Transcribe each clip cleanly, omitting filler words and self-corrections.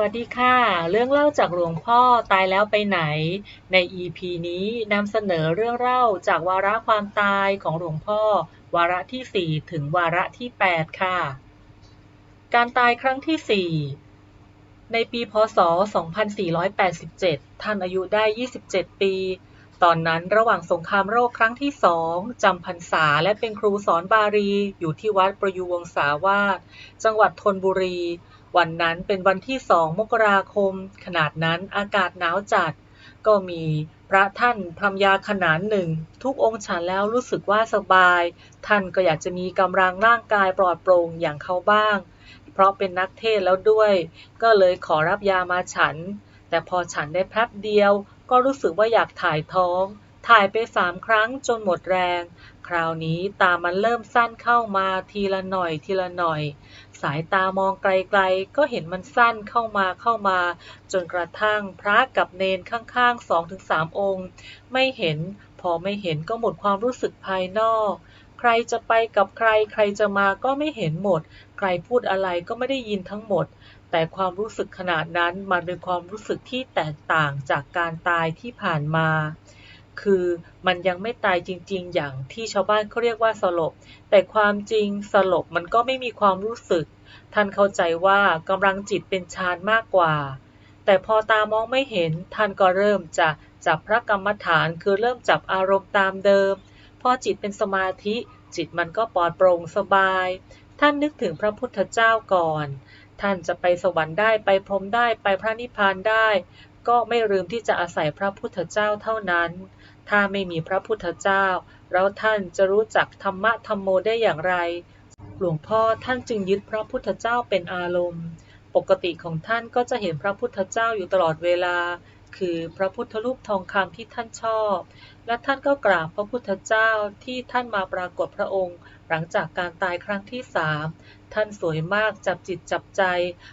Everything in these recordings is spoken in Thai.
วัสดีค่ะเรื่องเล่าจากหลวงพ่อตายแล้วไปไหนใน EP นี้นำเสนอเรื่องเล่าจากวาระความตายของหลวงพ่อวาระที่4ถึงวาระที่8ค่ะการตายครั้งที่4ในปีพ.ศ. 2487ท่านอายุได้27ปีตอนนั้นระหว่างสงครามโลกครั้งที่2จำพรรษาและเป็นครูสอนบาลีอยู่ที่วัดประยูวงศาวาสจังหวัดธนบุรีวันนั้นเป็นวันที่2มกราคมขนาดนั้นอากาศหนาวจัดก็มีพระท่านทำยาขนานหนึ่งทุกองค์ฉันแล้วรู้สึกว่าสบายท่านก็อยากจะมีกำลังร่างกายปลอดโปร่งอย่างเขาบ้างเพราะเป็นนักเทศน์แล้วด้วยก็เลยขอรับยามาฉันแต่พอฉันได้แป๊บเดียวก็รู้สึกว่าอยากถ่ายท้องถ่ายไป3 ครั้งจนหมดแรงคราวนี้ตามันเริ่มสั้นเข้ามาทีละหน่อยทีละหน่อยสายตามองไกลๆก็เห็นมันสั้นเข้ามาจนกระทั่งพระกับเณรข้างๆ2-3องค์ไม่เห็นพอไม่เห็นก็หมดความรู้สึกภายนอกใครจะไปกับใครใครจะมาก็ไม่เห็นหมดใครพูดอะไรก็ไม่ได้ยินทั้งหมดแต่ความรู้สึกขนาดนั้นมันเป็นความรู้สึกที่แตกต่างจากการตายที่ผ่านมาคือมันยังไม่ตายจริงๆอย่างที่ชาวบ้านเขาเรียกว่าสลบแต่ความจริงสลบมันก็ไม่มีความรู้สึกท่านเข้าใจว่ากำลังจิตเป็นฌานมากกว่าแต่พอตามองไม่เห็นท่านก็เริ่มจะจับพระกรรมฐานคือเริ่มจับอารมณ์ตามเดิมพอจิตเป็นสมาธิจิตมันก็ปลอดโปร่งสบายท่านนึกถึงพระพุทธเจ้าก่อนท่านจะไปสวรรค์ได้ไปพรหมได้ไปพระนิพพานได้ก็ไม่ลืมที่จะอาศัยพระพุทธเจ้าเท่านั้นถ้าไม่มีพระพุทธเจ้าแล้วท่านจะรู้จักธรรมะธัมโมได้อย่างไรหลวงพ่อท่านจึงยึดพระพุทธเจ้าเป็นอารมณ์ปกติของท่านก็จะเห็นพระพุทธเจ้าอยู่ตลอดเวลาคือพระพุทธรูปทองคำที่ท่านชอบและท่านก็กราบพระพุทธเจ้าที่ท่านมาปรากฏพระองค์หลังจากการตายครั้งที่3ท่านสวยมากจับจิตจับใจ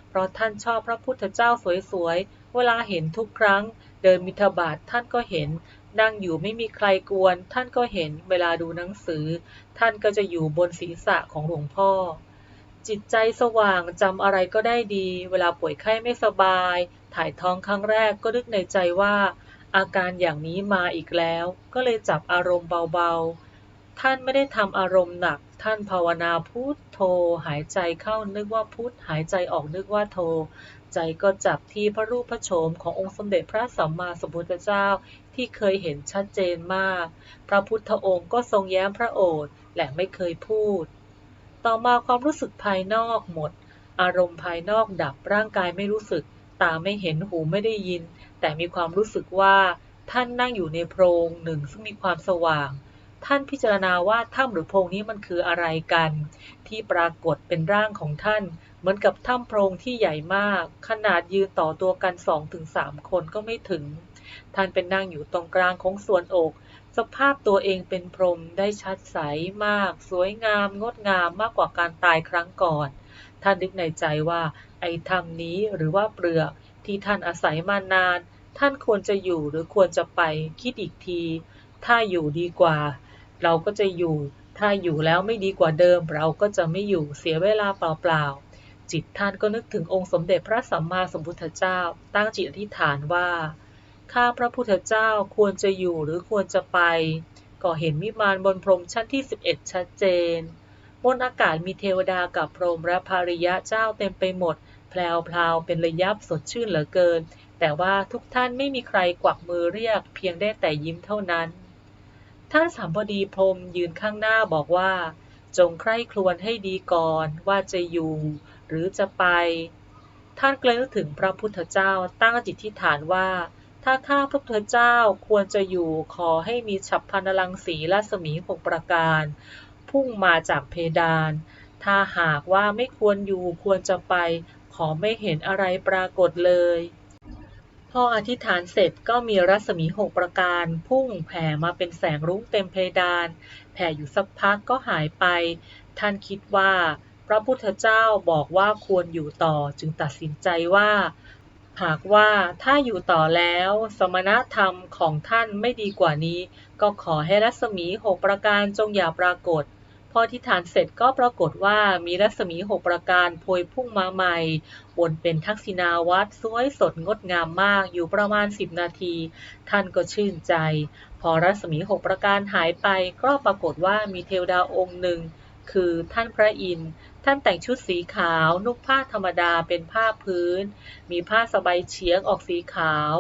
เพราะท่านชอบพระพุทธเจ้าสวยๆเวลาเห็นทุกครั้งเดินบิณฑบาตท่านก็เห็นนั่งอยู่ไม่มีใครกวนท่านก็เห็นเวลาดูหนังสือท่านก็จะอยู่บนศีรษะของหลวงพ่อจิตใจสว่างจำอะไรก็ได้ดีเวลาป่วยไข้ไม่สบายถ่ายท้องครั้งแรกก็นึกในใจว่าอาการอย่างนี้มาอีกแล้วก็เลยจับอารมณ์เบาๆท่านไม่ได้ทำอารมณ์หนักท่านภาวนาพุทโธหายใจเข้านึกว่าพุทหายใจออกนึกว่าโธใจก็จับที่พระรูปพระโฉมขององค์สมเด็จพระสัมมาสัมพุทธเจ้าที่เคยเห็นชัดเจนมากพระพุทธองค์ก็ทรงแย้มพระโอษฐ์และไม่เคยพูดต่อมาความรู้สึกภายนอกหมดอารมณ์ภายนอกดับร่างกายไม่รู้สึกตาไม่เห็นหูไม่ได้ยินแต่มีความรู้สึกว่าท่านนั่งอยู่ในโพรงหนึ่งซึ่งมีความสว่างท่านพิจารณาว่าถ้ำหรือโพรงนี้มันคืออะไรกันที่ปรากฏเป็นร่างของท่านเหมือนกับถ้ำโพรงที่ใหญ่มากขนาดยืนต่อตัวกัน2-3 คนก็ไม่ถึงท่านเป็นนั่งอยู่ตรงกลางของส่วนอกสภาพตัวเองเป็นพรหมได้ชัดใสมากสวยงามงดงามมากกว่าการตายครั้งก่อนท่านนึกในใจว่าไอ้ถ้ำนี้หรือว่าเปลือกที่ท่านอาศัยมานานท่านควรจะอยู่หรือควรจะไปคิดอีกทีถ้าอยู่ดีกว่าเราก็จะอยู่ถ้าอยู่แล้วไม่ดีกว่าเดิมเราก็จะไม่อยู่เสียเวลาเปล่าๆจิตท่านก็นึกถึงองค์สมเด็จพระสัมมาสัมพุทธเจ้าตั้งจิตอธิษฐานว่าข้าพระพุทธเจ้าควรจะอยู่หรือควรจะไปก็เห็นวิมานบนพรหมชั้นที่11ชัดเจนบนอากาศมีเทวดากับพรหมและภริยะเจ้าเต็มไปหมดแพลวๆเป็นระยับสดชื่นเหลือเกินแต่ว่าทุกท่านไม่มีใครกวักมือเรียกเพียงได้แต่ยิ้มเท่านั้นท่านสัมภดีพรหมยืนข้างหน้าบอกว่าจงใคร่ครวญให้ดีก่อนว่าจะอยู่หรือจะไปท่านก็เลยนึกถึงพระพุทธเจ้าตั้งจิตอธิษฐานว่าถ้าข้าพระพุทธเจ้าควรจะอยู่ขอให้มีฉัพพรรังสีรัศมี6ประการพุ่งมาจากเพดานถ้าหากว่าไม่ควรอยู่ควรจะไปขอไม่เห็นอะไรปรากฏเลยพออธิษฐานเสร็จก็มีรัศมี6ประการพุ่งแผ่มาเป็นแสงรุ้งเต็มเพดานแผ่อยู่สักพักก็หายไปท่านคิดว่าพระพุทธเจ้าบอกว่าควรอยู่ต่อจึงตัดสินใจว่าหากว่าถ้าอยู่ต่อแล้วสมณธรรมของท่านไม่ดีกว่านี้ก็ขอให้รัศมี6ประการจงอย่าปรากฏ พออธิษฐานเสร็จก็ปรากฏว่ามีรัศมี6ประการพวยพุ่งมาใหม่วนเป็นทักษิณาวัตรสวยสดงดงามมากอยู่ประมาณ10นาทีท่านก็ชื่นใจพอรัศมี6ประการหายไปก็ปรากฏว่ามีเทวดาองค์หนึ่งคือท่านพระอินทร์ท่านแต่งชุดสีขาวนุ่งผ้าธรรมดาเป็นผ้าพื้นมีผ้าสบายเฉียงออกสีขาว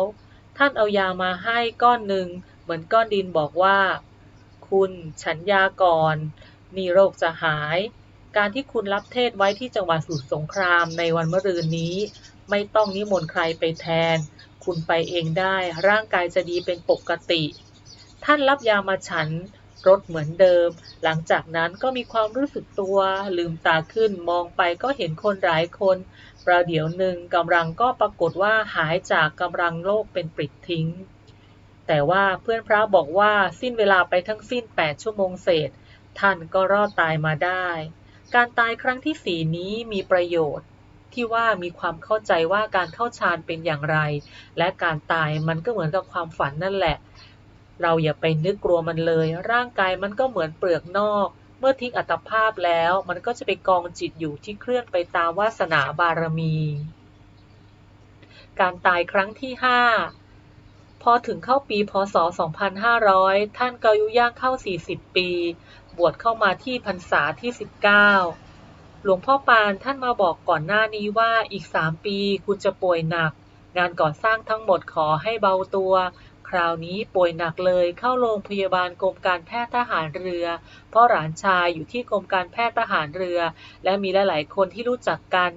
ท่านเอายามาให้ก้อนหนึ่งเหมือนก้อนดินบอกว่าคุณฉันยาก่อนนี่โรคจะหายการที่คุณรับเทศไว้ที่จังหวัดสมุทรสงครามในวันมะรืนนี้ไม่ต้องนิมนต์ใครไปแทนคุณไปเองได้ร่างกายจะดีเป็นปกติท่านรับยามาฉันรสเหมือนเดิมหลังจากนั้นก็มีความรู้สึกตัวลืมตาขึ้นมองไปก็เห็นคนหลายคนประเดี๋ยวหนึ่งกำลังก็ปรากฏว่าหายจากกำลังโลกเป็นปลิดทิ้งแต่ว่าเพื่อนพระบอกว่าสิ้นเวลาไปทั้งสิ้น8ชั่วโมงเศษท่านก็รอดตายมาได้การตายครั้งที่4นี้มีประโยชน์ที่ว่ามีความเข้าใจว่าการเข้าฌานเป็นอย่างไรและการตายมันก็เหมือนกับความฝันนั่นแหละเราอย่าไปนึกกลัวมันเลยร่างกายมันก็เหมือนเปลือกนอกเมื่อทิ้งอัตภาพแล้วมันก็จะไปกองจิตอยู่ที่เคลื่อนไปตามวาสนาบารมีการตายครั้งที่5พอถึงเข้าปีพ.ศ. 2500ท่านก็อายุย่างเข้า40ปีบวชเข้ามาที่พรรษาที่19หลวงพ่อปานท่านมาบอกก่อนหน้านี้ว่าอีก3ปีคุณจะป่วยหนักงานก่อสร้างทั้งหมดขอให้เบาตัวคราวนี้ป่วยหนักเลยเข้าโรงพยาบาลกรมการแพทย์ทหารเรือเพราะหลานชายอยู่ที่กรมการแพทย์ทหารเรือและมีหลายๆคนที่รู้จักกัน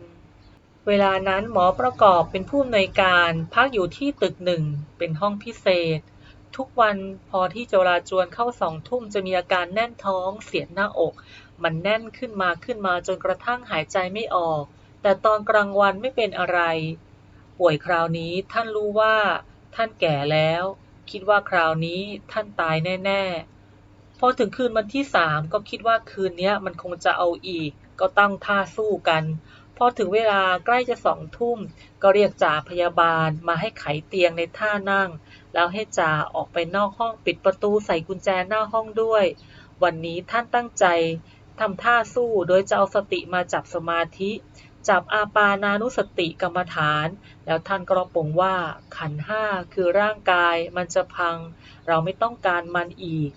เวลานั้นหมอประกอบเป็นผู้อำนวยการพักอยู่ที่ตึก1เป็นห้องพิเศษทุกวันพอที่จะราจวนเข้า2 ทุ่มจะมีอาการแน่นท้องเสียดหน้าอกมันแน่นขึ้นมาจนกระทั่งหายใจไม่ออกแต่ตอนกลางวันไม่เป็นอะไรป่วยคราวนี้ท่านรู้ว่าท่านแก่แล้วคิดว่าคราวนี้ท่านตายแน่ๆพอถึงคืนวันที่3ก็คิดว่าคืนนี้มันคงจะเอาอีกก็ตั้งท่าสู้กันพอถึงเวลาใกล้จะ2 ทุ่มก็เรียกจ่าพยาบาลมาให้ไขเตียงในท่านั่งแล้วให้จ่าออกไปนอกห้องปิดประตูใส่กุญแจหน้าห้องด้วยวันนี้ท่านตั้งใจทำท่าสู้โดยจะเอาสติมาจับสมาธิจับอาปานานุสติกรรมฐานแล้วท่านก็รับปงว่าขันธ์5คือร่างกายมันจะพังเราไม่ต้องการมันอีก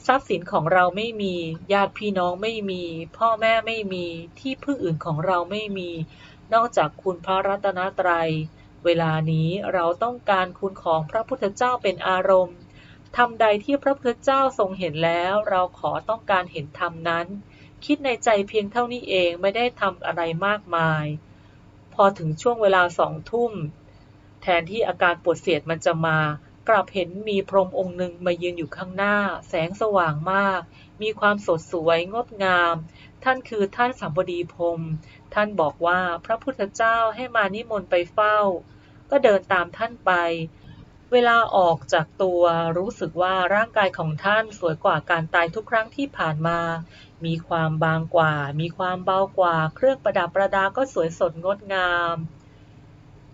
ทรัพย์สินของเราไม่มีญาติพี่น้องไม่มีพ่อแม่ไม่มีที่พึ่งอื่นของเราไม่มีนอกจากคุณพระรัตนตรัยเวลานี้เราต้องการคุณของพระพุทธเจ้าเป็นอารมณ์ธรรมใดที่พระพุทธเจ้าทรงเห็นแล้วเราขอต้องการเห็นธรรมนั้นคิดในใจเพียงเท่านี้เองไม่ได้ทำอะไรมากมายพอถึงช่วงเวลา2 ทุ่มแทนที่อาการปวดเสียดมันจะมากลับเห็นมีพรหมองค์หนึ่งมายืนอยู่ข้างหน้าแสงสว่างมากมีความสดสวยงดงามท่านคือท่านสัมบดีพรหมท่านบอกว่าพระพุทธเจ้าให้มานิมนต์ไปเฝ้าก็เดินตามท่านไปเวลาออกจากตัวรู้สึกว่าร่างกายของท่านสวยกว่าการตายทุกครั้งที่ผ่านมามีความบางกว่ามีความเบากว่าเครื่องประดับประดาก็สวยสดงดงาม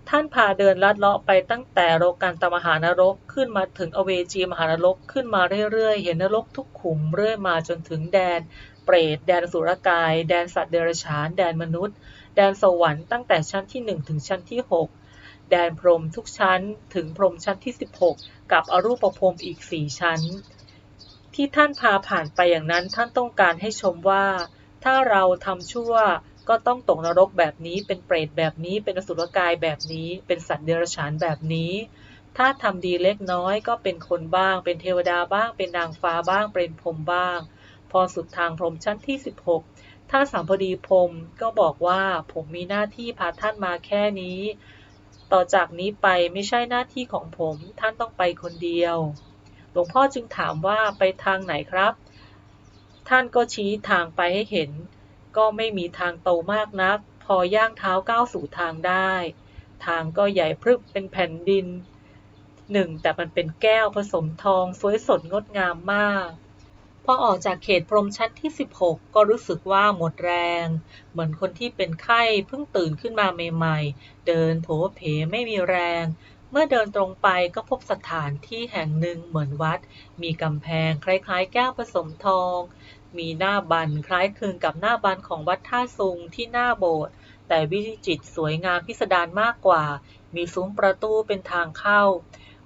ท่านพาเดินลัดเลาะไปตั้งแต่โลกันตมหานรกขึ้นมาถึงอเวจีมหานรกขึ้นมาเรื่อยๆเห็นนรกทุกขุมเรื่อยมาจนถึงแดนเปรตแดนอสุรกายแดนสัตว์เดรัจฉานแดนมนุษย์แดนสวรรค์ตั้งแต่ชั้นที่1ถึงชั้นที่6แดนพรหมทุกชั้นถึงพรหมชั้นที่16กับอรูปพรหมอีก4ชั้นที่ท่านพาผ่านไปอย่างนั้นท่านต้องการให้ชมว่าถ้าเราทำชั่วก็ต้องตกนรกแบบนี้เป็นเปรตแบบนี้เป็นอสุรกายแบบนี้เป็นสัตว์เดรัจฉานแบบนี้ถ้าทำดีเล็กน้อยก็เป็นคนบ้างเป็นเทวดาบ้างเป็นนางฟ้าบ้างเป็นพรหมบ้างพอสุดทางพรหมชั้นที่16ถ้าสัมภดีพรหมก็บอกว่าผมมีหน้าที่พาท่านมาแค่นี้ต่อจากนี้ไปไม่ใช่หน้าที่ของผมท่านต้องไปคนเดียวหลวงพ่อจึงถามว่าไปทางไหนครับท่านก็ชี้ทางไปให้เห็นก็ไม่มีทางโตมากนักพอย่างเท้าก้าวสู่ทางได้ทางก็ใหญ่พรึบเป็นแผ่นดินแต่มันเป็นแก้วผสมทองสวยสดงดงามมากพอออกจากเขตพรหมชั้นที่16ก็รู้สึกว่าหมดแรงเหมือนคนที่เป็นไข้เพิ่งตื่นขึ้นมาใหม่ๆเดินโผเพไม่มีแรงเมื่อเดินตรงไปก็พบสถานที่แห่งหนึ่งเหมือนวัดมีกำแพงคล้ายๆแก้วผสมทอง มีหน้าบันคล้ายคลึงกับหน้าบันของวัดท่าซุงที่หน้าโบสถ์แต่วิจิตรสวยงามพิสดารมากกว่ามีซุ้มประตูเป็นทางเข้า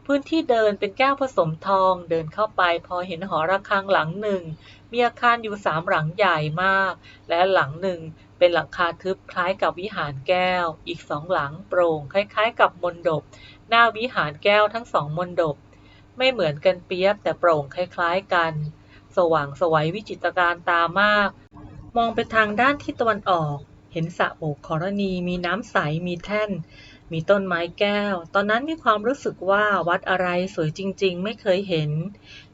พื้นที่เดินเป็นแก้วผสมทองเดินเข้าไปพอเห็นหอระฆังหลังหนึ่งมีอาคารอยู่3 หลังใหญ่มากและหลังหนึ่งเป็นหลังคาทึบคล้ายกับวิหารแก้วอีก2 หลังโปร่งคล้ายๆกับมณฑปหน้าวิหารแก้วทั้ง2 มณฑปไม่เหมือนกันเปียบแต่โปร่งคล้ายๆกันสว่างไสววิจิตรการตามากมองไปทางด้านทิศตะวันออกเห็นสระโบกธรณีมีน้ำใสมีแท่นมีต้นไม้แก้วตอนนั้นมีความรู้สึกว่าวัดอะไรสวยจริงๆไม่เคยเห็น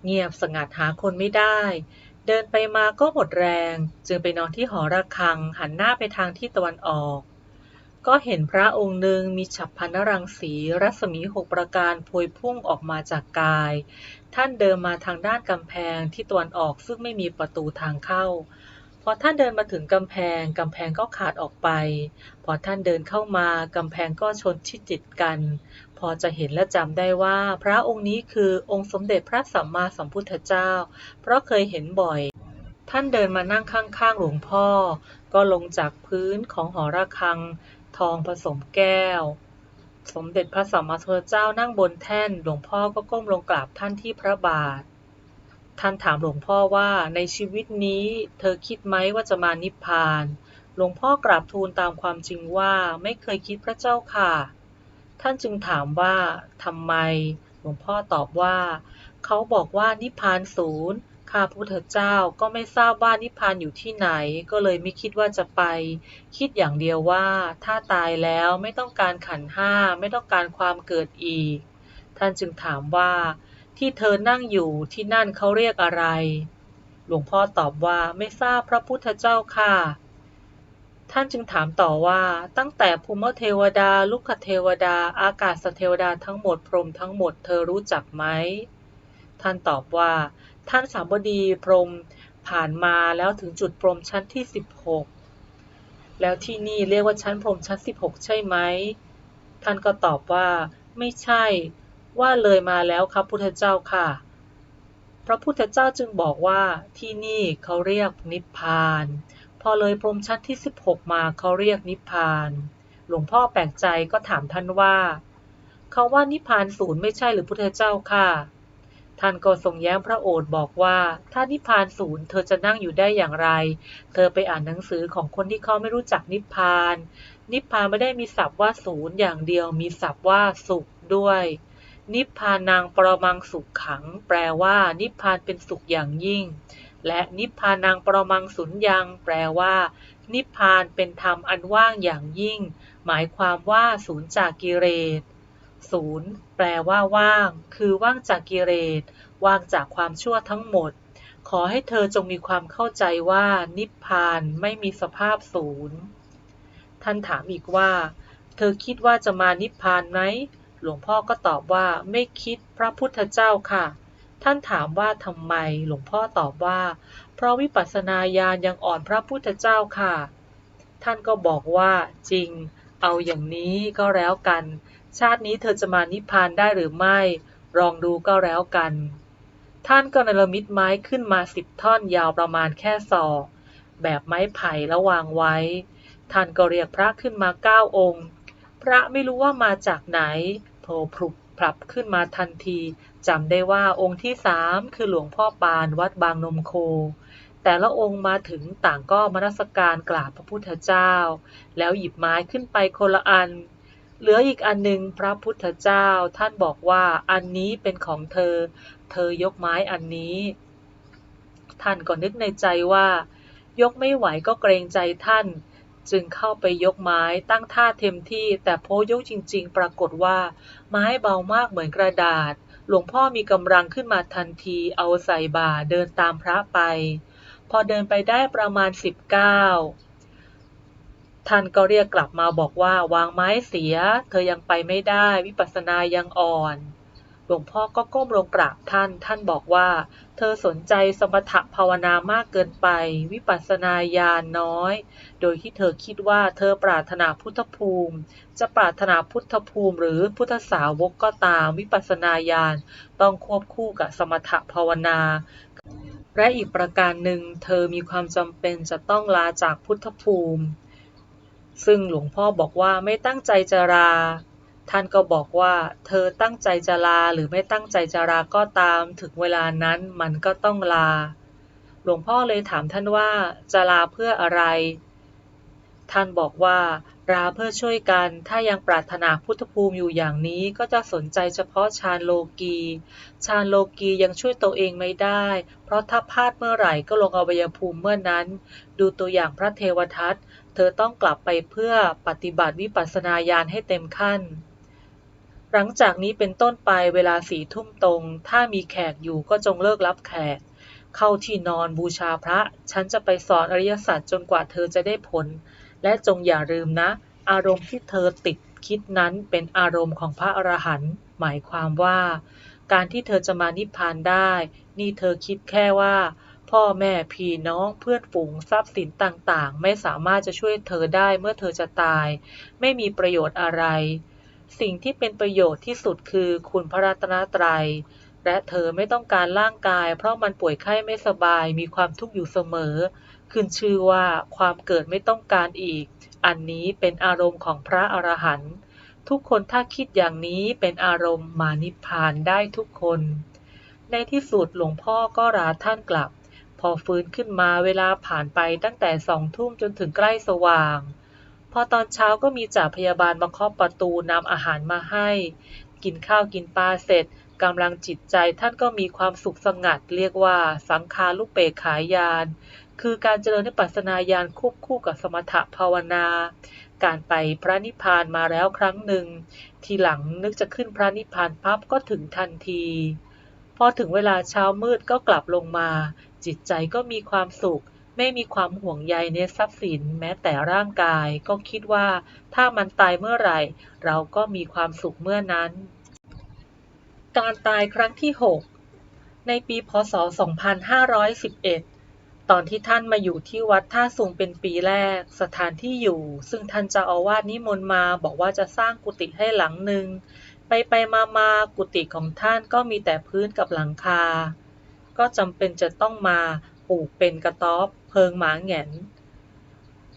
เงียบสงัดหาคนไม่ได้เดินไปมาก็หมดแรงจึงไปนอนที่หอระฆังหันหน้าไปทางทิศตะวันออกก็เห็นพระองค์หนึ่งมีฉัพพนรังสีรัศมี6 ประการพวยพุ่งออกมาจากกายท่านเดินมาทางด้านกำแพงที่ตะวันออกซึ่งไม่มีประตูทางเข้าพอท่านเดินมาถึงกำแพงก็ขาดออกไปพอท่านเดินเข้ามากำแพงก็ชนชิดติดกันพอจะเห็นและจำได้ว่าพระองค์นี้คือองค์สมเด็จพระสัมมาสัมพุทธเจ้าเพราะเคยเห็นบ่อยท่านเดินมานั่งข้างๆหลวงพ่อก็ลงจากพื้นของหอระฆังทองผสมแก้วสมเด็จพระสัมมาสัมพุทธเจ้านั่งบนแท่นหลวงพ่อก็ก้มลงกราบท่านที่พระบาทท่านถามหลวงพ่อว่าในชีวิตนี้เธอคิดไหมว่าจะมานิพพานหลวงพ่อกราบทูลตามความจริงว่าไม่เคยคิดพระเจ้าค่ะท่านจึงถามว่าทำไมหลวงพ่อตอบว่าเขาบอกว่านิพพานศูนย์ข้าพุทธเจ้าก็ไม่ทราบว่านิพพานอยู่ที่ไหนก็เลยไม่คิดว่าจะไปคิดอย่างเดียวว่าถ้าตายแล้วไม่ต้องการขันธ์ห้าไม่ต้องการความเกิดอีกท่านจึงถามว่าที่เธอนั่งอยู่ที่นั่นเขาเรียกอะไรหลวงพ่อตอบว่าไม่ทราบพระพุทธเจ้าค่ะท่านจึงถามต่อว่าตั้งแต่ภูมิเทวดาลุกขเทวดาอากาศเทวดาทั้งหมดพรหมทั้งหมดเธอรู้จักไหมท่านตอบว่าท่านสามบดีพรหมผ่านมาแล้วถึงจุดพรหมชั้นที่16แล้วที่นี่เรียกว่าชั้นพรหมชั้น16ใช่ไหมท่านก็ตอบว่าไม่ใช่ว่าเลยมาแล้วครับพุทธเจ้าค่ะพระพุทธเจ้าจึงบอกว่าที่นี่เขาเรียกนิพพานพอเลยพรหมชั้นที่16มาเขาเรียกนิพพานหลวงพ่อแปลกใจก็ถามท่านว่าเขาว่านิพพานศูนย์ไม่ใช่หรือพุทธเจ้าค่ะท่านก็ทรงแย้มพระโอษฐ์บอกว่าถ้านิพพานศูนย์เธอจะนั่งอยู่ได้อย่างไรเธอไปอ่านหนังสือของคนที่เขาไม่รู้จักนิพพานนิพพานไม่ได้มีศัพท์ว่าศูนย์อย่างเดียวมีศัพท์ว่าสุขด้วยนิพพานังปรมังสุขขังแปลว่านิพพานเป็นสุขอย่างยิ่งและนิพพานังปรมังสุญญังแปลว่านิพพานเป็นธรรมอันว่างอย่างยิ่งหมายความว่าสูญจากกิเลสศูนย์แปลว่าว่างคือว่างจากกิเลสว่างจากความชั่วทั้งหมดขอให้เธอจงมีความเข้าใจว่านิพพานไม่มีสภาพศูนย์ท่านถามอีกว่าเธอคิดว่าจะมานิพพานไหมหลวงพ่อก็ตอบว่าไม่คิดพระพุทธเจ้าค่ะท่านถามว่าทำไมหลวงพ่อตอบว่าเพราะวิปัสสนาญาณยังอ่อนพระพุทธเจ้าค่ะท่านก็บอกว่าจริงเอาอย่างนี้ก็แล้วกันชาตินี้เธอจะมานิพพานได้หรือไม่ลองดูก็แล้วกันท่านก็เนรมิตไม้ขึ้นมา10 ท่อนยาวประมาณแค่ศอกแบบไม้ไผ่แล้ววางไว้ท่านก็เรียกพระขึ้นมา9 องค์พระไม่รู้ว่ามาจากไหนโผล่พลุบพลับขึ้นมาทันทีจำได้ว่าองค์ที่3คือหลวงพ่อปานวัดบางนมโคแต่ละองค์มาถึงต่างก็นมัสการกราบพระพุทธเจ้าแล้วหยิบไม้ขึ้นไปคนละอันเหลืออีกอันหนึ่งพระพุทธเจ้าท่านบอกว่าอันนี้เป็นของเธอเธอยกไม้อันนี้ท่านก็นึกในใจว่ายกไม่ไหวก็เกรงใจท่านจึงเข้าไปยกไม้ตั้งท่าเต็มที่แต่พอยกจริงๆปรากฏว่าไม้เบามากเหมือนกระดาษหลวงพ่อมีกำลังขึ้นมาทันทีเอาใส่บ่าเดินตามพระไปพอเดินไปได้ประมาณ10 ก้าวท่านก็เรียกกลับมาบอกว่าวางไม้เสียเธอยังไปไม่ได้วิปัสสนายังอ่อนหลวงพ่อก็ก้มลงกราบท่านบอกว่าเธอสนใจสมถภาวนามากเกินไปวิปัสสนาญาณน้อยโดยที่เธอคิดว่าเธอปรารถนาพุทธภูมิจะปรารถนาพุทธภูมิหรือพุทธสาวกก็ตามวิปัสสนาญาณต้องควบคู่กับสมถภาวนา และอีกประการหนึ่งเธอมีความจำเป็นจะต้องลาจากพุทธภูมิซึ่งหลวงพ่อบอกว่าไม่ตั้งใจจะลาท่านก็บอกว่าเธอตั้งใจจะลาหรือไม่ตั้งใจจะลาก็ตามถึงเวลานั้นมันก็ต้องลาหลวงพ่อเลยถามท่านว่าจะลาเพื่ออะไรท่านบอกว่าลาเพื่อช่วยกันถ้ายังปรารถนาพุทธภูมิอยู่อย่างนี้ก็จะสนใจเฉพาะฌานโลกีฌานโลกียังช่วยตัวเองไม่ได้เพราะถ้าพลาดเมื่อไหร่ก็ลงอบายภูมิเมื่อนั้นดูตัวอย่างพระเทวทัตเธอต้องกลับไปเพื่อปฏิบัติวิปัสสนาญาณให้เต็มขั้นหลังจากนี้เป็นต้นไปเวลา4 ทุ่มตรงถ้ามีแขกอยู่ก็จงเลิกรับแขกเข้าที่นอนบูชาพระฉันจะไปสอนอริยสัจจนกว่าเธอจะได้ผลและจงอย่าลืมนะอารมณ์ที่เธอติดคิดนั้นเป็นอารมณ์ของพระอรหันต์หมายความว่าการที่เธอจะมานิพพานได้นี่เธอคิดแค่ว่าพ่อแม่พี่น้องเพื่อนฝูงทรัพย์สินต่างๆไม่สามารถจะช่วยเธอได้เมื่อเธอจะตายไม่มีประโยชน์อะไรสิ่งที่เป็นประโยชน์ที่สุดคือคุณพระรัตนตรัยและเธอไม่ต้องการร่างกายเพราะมันป่วยไข้ไม่สบายมีความทุกข์อยู่เสมอขึ้นชื่อว่าความเกิดไม่ต้องการอีกอันนี้เป็นอารมณ์ของพระอรหันต์ทุกคนถ้าคิดอย่างนี้เป็นอารมณ์มานิพพานได้ทุกคนในที่สุดหลวงพ่อก็ลาท่านกลับพอฟื้นขึ้นมาเวลาผ่านไปตั้งแต่2 ทุ่มจนถึงใกล้สว่างพอตอนเช้าก็มีจ่าพยาบาลมาเคาะประตูนำอาหารมาให้กินข้าวกินปลาเสร็จกำลังจิตใจท่านก็มีความสุขสงัดเรียกว่าสังฆารุปเปกขายานคือการเจริญวิปัสสนาญาณควบคู่กับสมถภาวนาการไปพระนิพพานมาแล้วครั้งหนึ่งทีหลังนึกจะขึ้นพระนิพพานปั๊บก็ถึงทันทีพอถึงเวลาเช้ามืดก็กลับลงมาจิตใจก็มีความสุขไม่มีความห่วงใยในทรัพย์สินแม้แต่ร่างกายก็คิดว่าถ้ามันตายเมื่อไหร่เราก็มีความสุขเมื่อนั้นการตายครั้งที่6ในปีพ.ศ. 2511ตอนที่ท่านมาอยู่ที่วัดท่าสูงเป็นปีแรกสถานที่อยู่ซึ่งท่านเจ้าอาวาสนิมนต์มาบอกว่าจะสร้างกุฏิให้หลังหนึ่งไปมากุฏิของท่านก็มีแต่พื้นกับหลังคาก็จำเป็นจะต้องมาปลูกเป็นกระต๊อบเพิงหมาแหง่น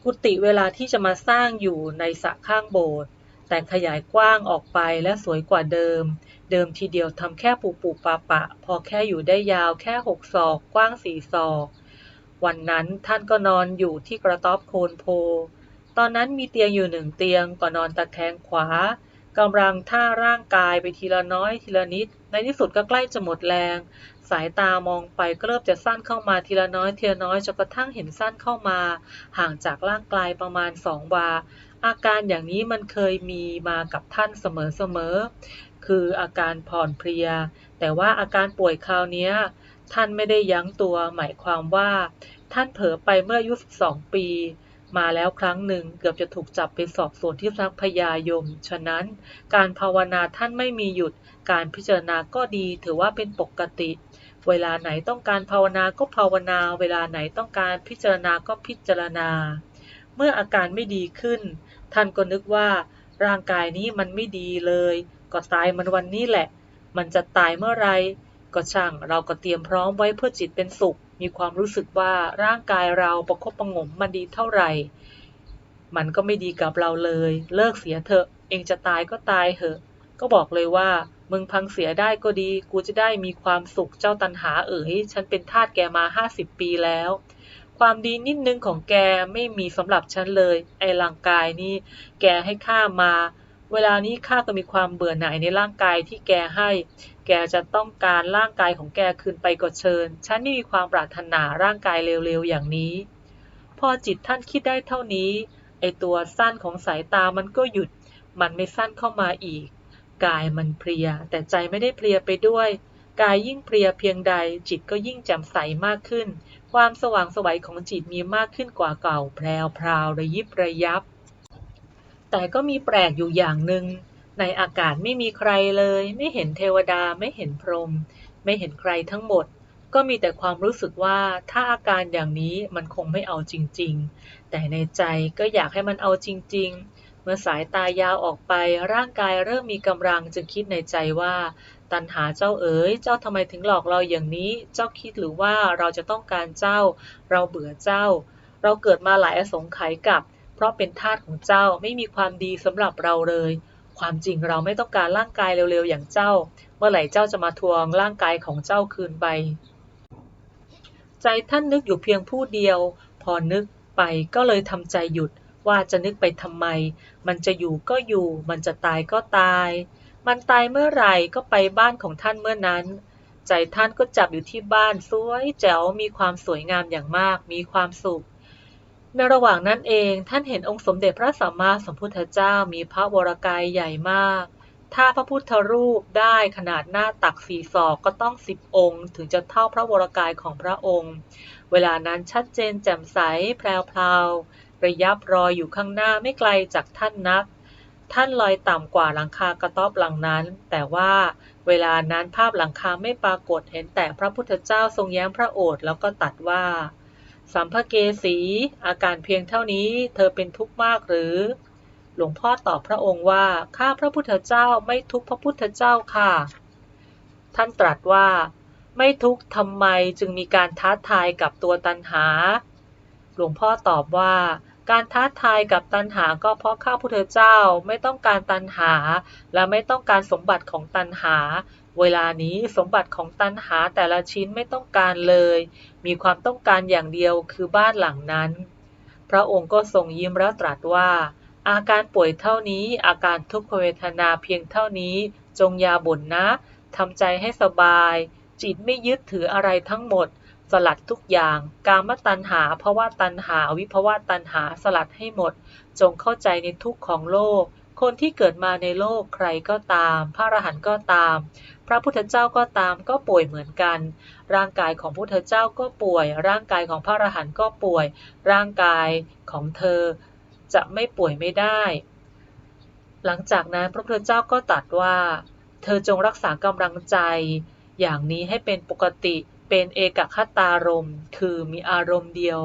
กุฏิเวลาที่จะมาสร้างอยู่ในสระข้างโบสถ์แต่ขยายกว้างออกไปและสวยกว่าเดิมทีเดียวทำแค่ปูปะพอแค่อยู่ได้ยาวแค่6 ศอกกว้าง4 ศอกวันนั้นท่านก็นอนอยู่ที่กระต๊อบโคนโพตอนนั้นมีเตียงอยู่1 เตียงก็นอนตะแคงขวากำลังท่าร่างกายไปทีละน้อยทีละนิดในที่สุดก็ใกล้จะหมดแรงสายตามองไปก็เริ่มจะสั้นเข้ามาทีละน้อยจนกระทั่งเห็นสั้นเข้ามาห่างจากร่างกายประมาณ2 วาอาการอย่างนี้มันเคยมีมากับท่านเสมอคืออาการผ่อนเพลียแต่ว่าอาการป่วยคราวนี้ท่านไม่ได้ยั้งตัวหมายความว่าท่านเผลอไปเมื่ออายุ12 ปีมาแล้วครั้งหนึ่งเกือบจะถูกจับไปสอบสวนที่พระพญายมฉะนั้นการภาวนาท่านไม่มีหยุดการพิจารณาก็ดีถือว่าเป็นปกติเวลาไหนต้องการภาวนาก็ภาวนาเวลาไหนต้องการพิจารณาก็พิจารณาเมื่ออาการไม่ดีขึ้นท่านก็นึกว่าร่างกายนี้มันไม่ดีเลยก็ตายมันวันนี้แหละมันจะตายเมื่อไรก็ช่างเราก็เตรียมพร้อมไว้เพื่อจิตเป็นสุขมีความรู้สึกว่าร่างกายเราประคบประหงมมันดีเท่าไหร่มันก็ไม่ดีกับเราเลยเลิกเสียเถอะเองจะตายก็ตายเถอะก็บอกเลยว่ามึงพังเสียได้ก็ดีกูจะได้มีความสุขเจ้าตัณหาฉันเป็นทาสแกมา50 ปีแล้วความดีนิดนึงของแกไม่มีสำหรับฉันเลยไอ้ร่างกายนี่แกให้ข้ามาเวลานี้ข้าก็มีความเบื่อหน่ายในร่างกายที่แกให้แกจะต้องการร่างกายของแกคืนไปก็เชิญฉันไม่มีความปรารถนาร่างกายเร็วๆอย่างนี้พอจิตท่านคิดได้เท่านี้ไอ้ตัวสั้นของสายตามันก็หยุดมันไม่สั้นเข้ามาอีกกายมันเพลียแต่ใจไม่ได้เพลียไปด้วยกายยิ่งเพลียเพียงใดจิตก็ยิ่งแจ่มใสมากขึ้นความสว่างไสวของจิตมีมากขึ้นกว่าเก่าแพรวพราวระยิบระยับแต่ก็มีแปลกอยู่อย่างหนึ่งในอากาศไม่มีใครเลยไม่เห็นเทวดาไม่เห็นพรหมไม่เห็นใครทั้งหมดก็มีแต่ความรู้สึกว่าถ้าอาการอย่างนี้มันคงไม่เอาจริงๆแต่ในใจก็อยากให้มันเอาจริงๆเมื่อสายตายาวออกไปร่างกายเริ่มมีกำลังจึงคิดในใจว่า ตัณหาเจ้าเอ๋ยเจ้าทำไมถึงหลอกเราอย่างนี้เจ้าคิดหรือว่าเราจะต้องการเจ้าเราเบื่อเจ้าเราเกิดมาหลายอสงไขยกับเพราะเป็นทาสของเจ้าไม่มีความดีสำหรับเราเลยความจริงเราไม่ต้องการร่างกายเร็วๆอย่างเจ้าเมื่อไหร่เจ้าจะมาทวงร่างกายของเจ้าคืนไปใจท่านนึกอยู่เพียงผู้เดียวพอนึกไปก็เลยทำใจหยุดว่าจะนึกไปทำไมมันจะอยู่ก็อยู่มันจะตายก็ตายมันตายเมื่อไหร่ก็ไปบ้านของท่านเมื่อนั้นใจท่านก็จับอยู่ที่บ้านสวยแจ๋วมีความสวยงามอย่างมากมีความสุขในระหว่างนั้นเองท่านเห็นองค์สมเด็จพระสัมมาสัมพุทธเจ้ามีพระวรกายใหญ่มากถ้าพระพุทธรูปได้ขนาดหน้าตัก4 ศอกก็ต้อง10 องค์ถึงจะเท่าพระวรกายของพระองค์เวลานั้นชัดเจนแจ่มใสแพรวๆระยับรอยอยู่ข้างหน้าไม่ไกลจากท่านนักท่านลอยต่ำกว่าหลังคากระต๊อบหลังนั้นแต่ว่าเวลานั้นภาพหลังคาไม่ปรากฏเห็นแต่พระพุทธเจ้าทรงแย้มพระโอษฐ์แล้วก็ตรัสว่าสัมภเกสีอาการเพียงเท่านี้เธอเป็นทุกข์มากหรือหลวงพ่อตอบพระองค์ว่าข้าพระพุทธเจ้าไม่ทุกข์พระพุทธเจ้าค่ะท่านตรัสว่าไม่ทุกข์ทำไมจึงมีการท้าทายกับตัวตัณหาหลวงพ่อตอบว่าการท้าทายกับตัณหาก็เพราะข้าพุทธเจ้าไม่ต้องการตัณหาและไม่ต้องการสมบัติของตัณหาเวลานี้สมบัติของตัณหาแต่ละชิ้นไม่ต้องการเลยมีความต้องการอย่างเดียวคือบ้านหลังนั้นพระองค์ก็ทรงยิ้มแล้วตรัสว่าอาการป่วยเท่านี้อาการทุกขเวทนาเพียงเท่านี้จงอย่าบ่นนะทำใจให้สบายจิตไม่ยึดถืออะไรทั้งหมดสลัดทุกอย่างกามตัณหาภวตัณหาวิภวตัณหาสลัดให้หมดจงเข้าใจในทุกข์ของโลกคนที่เกิดมาในโลกใครก็ตามพระอรหันต์ก็ตามพระพุทธเจ้าก็ตามก็ป่วยเหมือนกันร่างกายของพุทธเจ้าก็ป่วยร่างกายของพระอรหันต์ก็ป่วยร่างกายของเธอจะไม่ป่วยไม่ได้หลังจากนั้นพระพุทธเจ้าก็ตรัสว่าเธอจงรักษากำลังใจอย่างนี้ให้เป็นปกติเป็นเอกคตารมณ์คือมีอารมณ์เดียว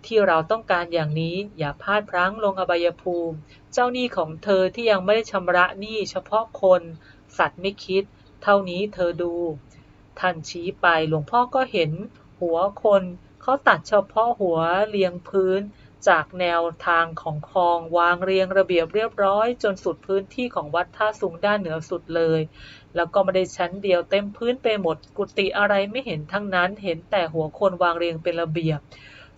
ที่เราต้องการอย่างนี้อย่าพลาดพลั้งลงอบายภูมิเจ้าหนี้ของเธอที่ยังไม่ได้ชำระหนี้เฉพาะคนสัตว์ไม่คิดเท่านี้เธอดูท่านชี้ไปหลวงพ่อก็เห็นหัวคนเขาตัดเฉพาะหัวเรียงพื้นจากแนวทางของคลองวางเรียงระเบียบเรียบร้อยจนสุดพื้นที่ของวัดท่าสูงด้านเหนือสุดเลยแล้วก็ไม่ได้ชั้นเดียวเต็มพื้นไปหมดกุฏิอะไรไม่เห็นทั้งนั้นเห็นแต่หัวคนวางเรียงเป็นระเบียบ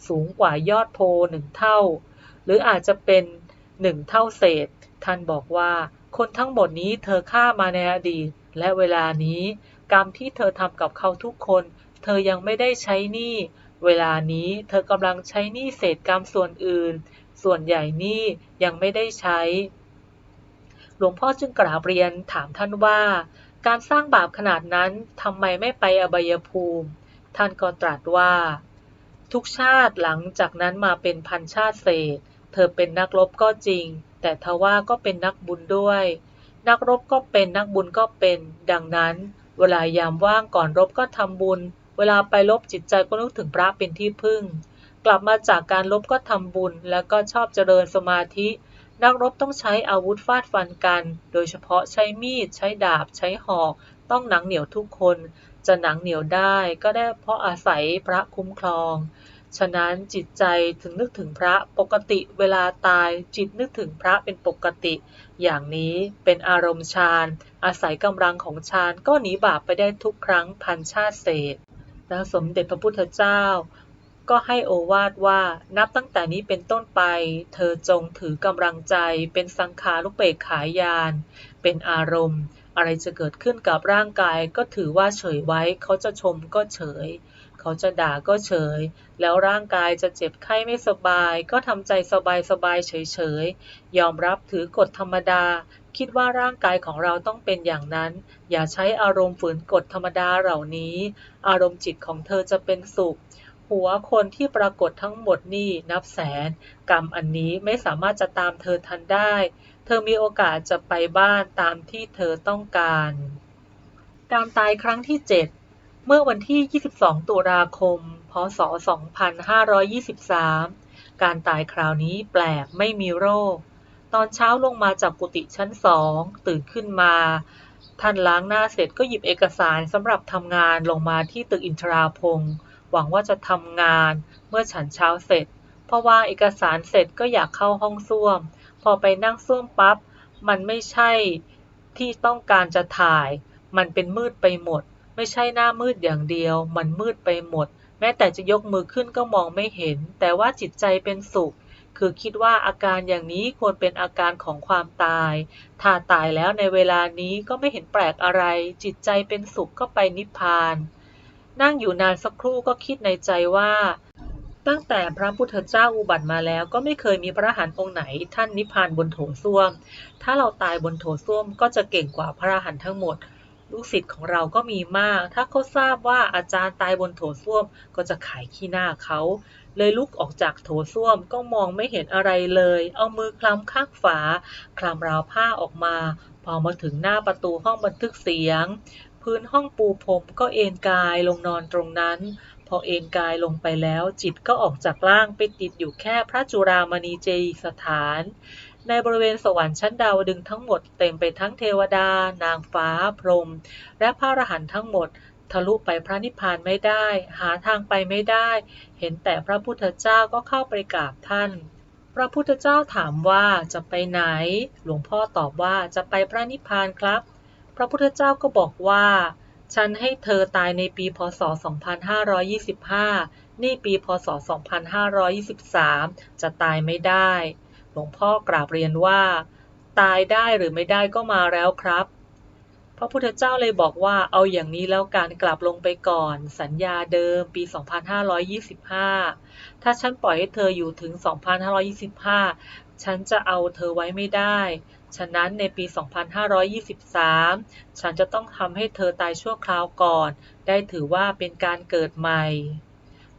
สูงกว่ายอดโพ1 เท่าหรืออาจจะเป็น1 เท่าเศษท่านบอกว่าคนทั้งหมดนี้เธอฆ่ามาในอดีตและเวลานี้กรรมที่เธอทำกับเขาทุกคนเธอยังไม่ได้ใช้หนี้เวลานี้เธอกำลังใช้หนี้เศษกรรมส่วนอื่นส่วนใหญ่หนี้ยังไม่ได้ใช้หลวงพ่อจึงกราบเรียนถามท่านว่าการสร้างบาปขนาดนั้นทำไมไม่ไปอบายภูมิท่านก็ตรัสว่าทุกชาติหลังจากนั้นมาเป็นพันชาติเศษเธอเป็นนักรบก็จริงแต่ทว่าก็เป็นนักบุญด้วยนักรบก็เป็นนักบุญก็เป็นดังนั้นเวลายามว่างก่อนรบก็ทำบุญเวลาไปรบจิตใจก็นึกถึงพระเป็นที่พึ่งกลับมาจากการรบก็ทำบุญแล้วก็ชอบเจริญสมาธินักรบต้องใช้อาวุธฟาดฟันกันโดยเฉพาะใช้มีดใช้ดาบใช้หอกต้องหนังเหนียวทุกคนจะหนังเหนียวได้ก็ได้เพราะอาศัยพระคุ้มครองฉะนั้นจิตใจถึงนึกถึงพระปกติเวลาตายจิตนึกถึงพระเป็นปกติอย่างนี้เป็นอารมณ์ฌานอาศัยกำลังของฌานก็หนีบาปไปได้ทุกครั้งพันชาติเศษแล้วสมเด็จพระพุทธเจ้าก็ให้โอวาทว่านับตั้งแต่นี้เป็นต้นไปเธอจงถือกำลังใจเป็นสังขารุปเปกขายานเป็นอารมณ์อะไรจะเกิดขึ้นกับร่างกายก็ถือว่าเฉยไว้เขาจะชมก็เฉยเขาจะด่าก็เฉยแล้วร่างกายจะเจ็บไข้ไม่สบายก็ทำใจสบายเฉยยอมรับถือกฎธรรมดาคิดว่าร่างกายของเราต้องเป็นอย่างนั้นอย่าใช้อารมณ์ฝืนกฎธรรมดาเหล่านี้อารมณ์จิตของเธอจะเป็นสุขหัวคนที่ปรากฏทั้งหมดนี่นับแสนกรรมอันนี้ไม่สามารถจะตามเธอทันได้เธอมีโอกาสจะไปบ้านตามที่เธอต้องการการตายครั้งที่ 7เมื่อวันที่ 22 ตุลาคม พ.ศ. 2523 การตายคราวนี้แปลกไม่มีโรค ตอนเช้าลงมาจากกุฏิชั้น2ตื่นขึ้นมา ท่านล้างหน้าเสร็จก็หยิบเอกสารสำหรับทำงานลงมาที่ตึกอินทราพงศ์หวังว่าจะทำงานเมื่อฉันเช้าเสร็จพอวางเอกสารเสร็จก็อยากเข้าห้องส้วมพอไปนั่งส้วมปั๊บมันไม่ใช่ที่ต้องการจะถ่ายมันเป็นมืดไปหมดไม่ใช่หน้ามืดอย่างเดียวมันมืดไปหมดแม้แต่จะยกมือขึ้นก็มองไม่เห็นแต่ว่าจิตใจเป็นสุขคือคิดว่าอาการอย่างนี้ควรเป็นอาการของความตายถ้าตายแล้วในเวลานี้ก็ไม่เห็นแปลกอะไรจิตใจเป็นสุขก็ไปนิพพานนั่งอยู่นานสักครู่ก็คิดในใจว่าตั้งแต่พระพุทธเจ้าอุบัติมาแล้วก็ไม่เคยมีพระอรหันต์องค์ไหนท่านนิพพานบนโถส้วมถ้าเราตายบนโถส้วมก็จะเก่งกว่าพระอรหันต์ทั้งหมดลูกศิษย์ของเราก็มีมากถ้าเขาทราบว่าอาจารย์ตายบนโถส้วมก็จะขายขี้หน้าเขาเลยลุกออกจากโถส้วมก็มองไม่เห็นอะไรเลยเอามือคลำข้างฝาคลำราวผ้าออกมาพอมาถึงหน้าประตูห้องบันทึกเสียงพื้นห้องปูพรมก็เอนกายลงนอนตรงนั้นพอเอนกายลงไปแล้วจิตก็ออกจากร่างไปติดอยู่แค่พระจุฬามณีเจดีย์สถานในบริเวณสวรรค์ชั้นดาวดึงส์ทั้งหมดเต็มไปทั้งเทวดานางฟ้าพรหมและพระอรหันต์ทั้งหมดทะลุไปพระนิพพานไม่ได้หาทางไปไม่ได้เห็นแต่พระพุทธเจ้าก็เข้าไปกราบท่านพระพุทธเจ้าถามว่าจะไปไหนหลวงพ่อตอบว่าจะไปพระนิพพานครับพระพุทธเจ้าก็บอกว่าฉันให้เธอตายในปีพ.ศ. 2525นี่ปีพ.ศ. 2523จะตายไม่ได้หลวงพ่อกราบเรียนว่าตายได้หรือไม่ได้ก็มาแล้วครับพระพุทธเจ้าเลยบอกว่าเอาอย่างนี้แล้วกันกลับลงไปก่อนสัญญาเดิมปี2525ถ้าฉันปล่อยให้เธออยู่ถึง2525ฉันจะเอาเธอไว้ไม่ได้ฉะนั้นในปี2523ฉันจะต้องทำให้เธอตายชั่วคราวก่อนได้ถือว่าเป็นการเกิดใหม่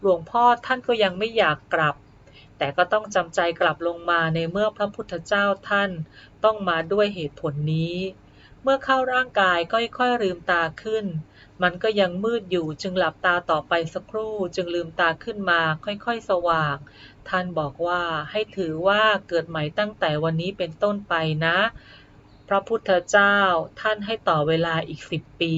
หลวงพ่อท่านก็ยังไม่อยากกลับแต่ก็ต้องจำใจกลับลงมาในเมื่อพระพุทธเจ้าท่านต้องมาด้วยเหตุผลนี้เมื่อเข้าร่างกายก็ค่อยๆลืมตาขึ้นมันก็ยังมืดอยู่จึงหลับตาต่อไปสักครู่จึงลืมตาขึ้นมาค่อยๆสว่างท่านบอกว่าให้ถือว่าเกิดใหม่ตั้งแต่วันนี้เป็นต้นไปนะพระพุทธเจ้าท่านให้ต่อเวลาอีก10 ปี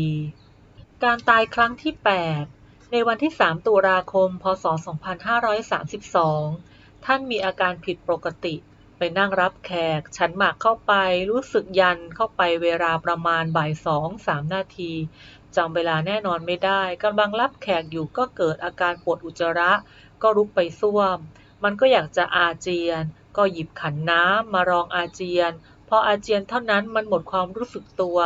การตายครั้งที่8ในวันที่3 ตุลาคมพ.ศ. 2532ท่านมีอาการผิดปกติไปนั่งรับแขกฉันหมากเข้าไปรู้สึกยันเข้าไปเวลาประมาณบ่าย2-3 นาทีจำเวลาแน่นอนไม่ได้กำลังรับแขกอยู่ก็เกิดอาการปวดอุจจาระก็ลุกไปส้วมมันก็อยากจะอาเจียนก็หยิบขันน้ำมารองอาเจียนพออาเจียนเท่านั้นมันหมดความรู้สึกตัว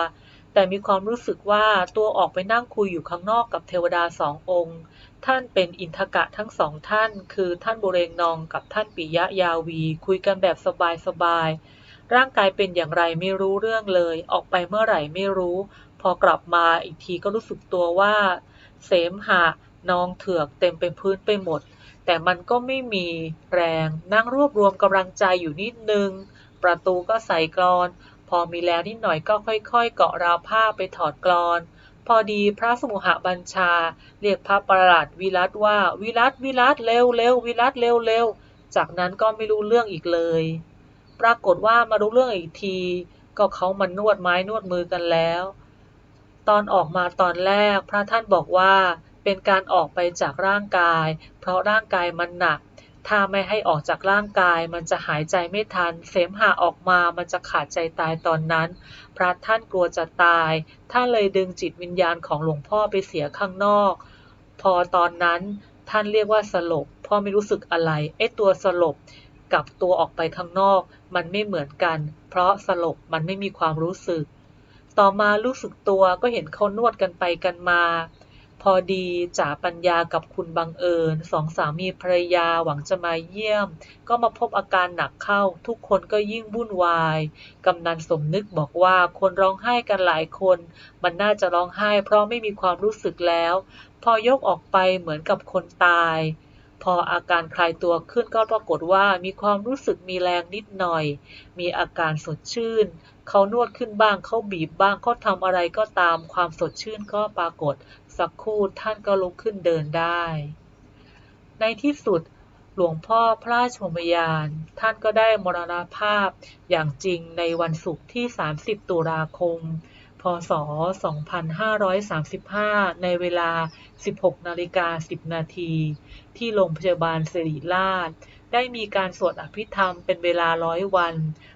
แต่มีความรู้สึกว่าตัวออกไปนั่งคุยอยู่ข้างนอกกับเทวดา2 องค์ท่านเป็นอินทกะทั้ง2 ท่านคือท่านบุเรงนองกับท่านปิยะยาวีคุยกันแบบสบายๆร่างกายเป็นอย่างไรไม่รู้เรื่องเลยออกไปเมื่อไหร่ไม่รู้พอกลับมาอีกทีก็รู้สึกตัวว่าเสมหะนองเถือกเต็มเป็นพื้นไปหมดแต่มันก็ไม่มีแรงนั่งรวบรวมกำลังใจอยู่นิดนึงประตูก็ใส่กลอนพอมีแล้วนิดหน่อยก็ค่อยๆเกาะราวผ้าไปถอดกลอนพอดีพระสมุหบัญชาเรียกพระประหลัดวิรัตว่าวิรัตวิรัตเร็วเร็ววิรัตเร็วเร็วจากนั้นก็ไม่รู้เรื่องอีกเลยปรากฏว่ามารู้เรื่องอีกทีก็เขามานวดไม้นวดมือกันแล้วตอนออกมาตอนแรกพระท่านบอกว่าเป็นการออกไปจากร่างกายเพราะร่างกายมันหนักถ้าไม่ให้ออกจากร่างกายมันจะหายใจไม่ทันเสมหะออกมามันจะขาดใจตายตอนนั้นพระท่านกลัวจะตายท่านเลยดึงจิตวิญญาณของหลวงพ่อไปเสียข้างนอกพอตอนนั้นท่านเรียกว่าสลบพ่อไม่รู้สึกอะไรตัวสลบกับตัวออกไปข้างนอกมันไม่เหมือนกันเพราะสลบมันไม่มีความรู้สึกต่อมารู้สึกตัวก็เห็นเขานวดกันไปกันมาพอดีจ๋าปัญญากับคุณบังเอิญ2 สามีภรรยาหวังจะมาเยี่ยมก็มาพบอาการหนักเข้าทุกคนก็ยิ่งวุ่นวายกำนันสมนึกบอกว่าคนร้องไห้กันหลายคนมันน่าจะร้องไห้เพราะไม่มีความรู้สึกแล้วพอยกออกไปเหมือนกับคนตายพออาการคลายตัวขึ้นก็ปรากฏว่ามีความรู้สึกมีแรงนิดหน่อยมีอาการสดชื่นเขานวดขึ้นบ้างเขาบีบบ้างเขาทำอะไรก็ตามความสดชื่นก็ปรากฏสักครู่ท่านก็ลุกขึ้นเดินได้ในที่สุดหลวงพ่อพระราชชนมยานท่านก็ได้มรณภาพอย่างจริงในวันศุกร์ที่30 ตุลาคม พ.ศ. 2535 ในเวลา 16:10 น.ที่โรงพยาบาลศิริราชได้มีการสวดอภิธรรมเป็นเวลา100 วัน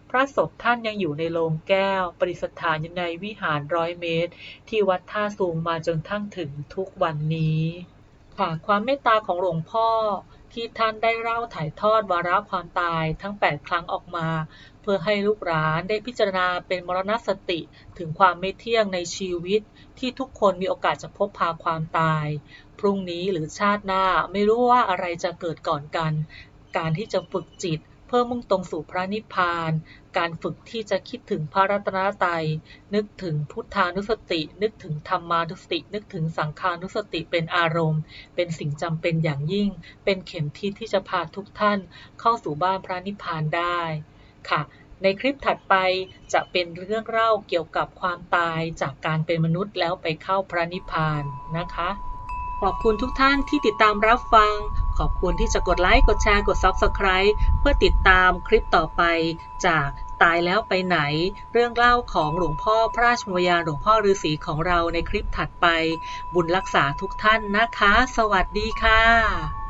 พระศพท่านยังอยู่ในโลงแก้วประดิษฐานอยู่ในวิหาร100 เมตรที่วัดท่าสูงมาจนทั้งถึงทุกวันนี้ค่ะความเมตตาของหลวงพ่อที่ท่านได้เล่าถ่ายทอดวาระความตายทั้ง8 ครั้งออกมาเพื่อให้ลูกหลานได้พิจารณาเป็นมรณสติถึงความไม่เที่ยงในชีวิตที่ทุกคนมีโอกาสจะพบพาความตายพรุ่งนี้หรือชาติหน้าไม่รู้ว่าอะไรจะเกิดก่อนกันการที่จะฝึกจิตเพื่อมุ่งตรงสู่พระนิพพานการฝึกที่จะคิดถึงพระรัตนตรัยนึกถึงพุทธานุสตินึกถึงธรรมานุสตินึกถึงสังฆานุสติเป็นอารมณ์เป็นสิ่งจำเป็นอย่างยิ่งเป็นเข็มทิศที่จะพาทุกท่านเข้าสู่บ้านพระนิพพานได้ค่ะในคลิปถัดไปจะเป็นเรื่องเล่าเกี่ยวกับความตายจากการเป็นมนุษย์แล้วไปเข้าพระนิพพานนะคะขอบคุณทุกท่านที่ติดตามรับฟังขอบคุณที่จะกดไลค์กดแชร์กด Subscribe เพื่อติดตามคลิปต่อไปจากตายแล้วไปไหนเรื่องเล่าของหลวงพ่อพระราชวิญญาณหลวงพ่อฤาษีของเราในคลิปถัดไปบุญรักษาทุกท่านนะคะสวัสดีค่ะ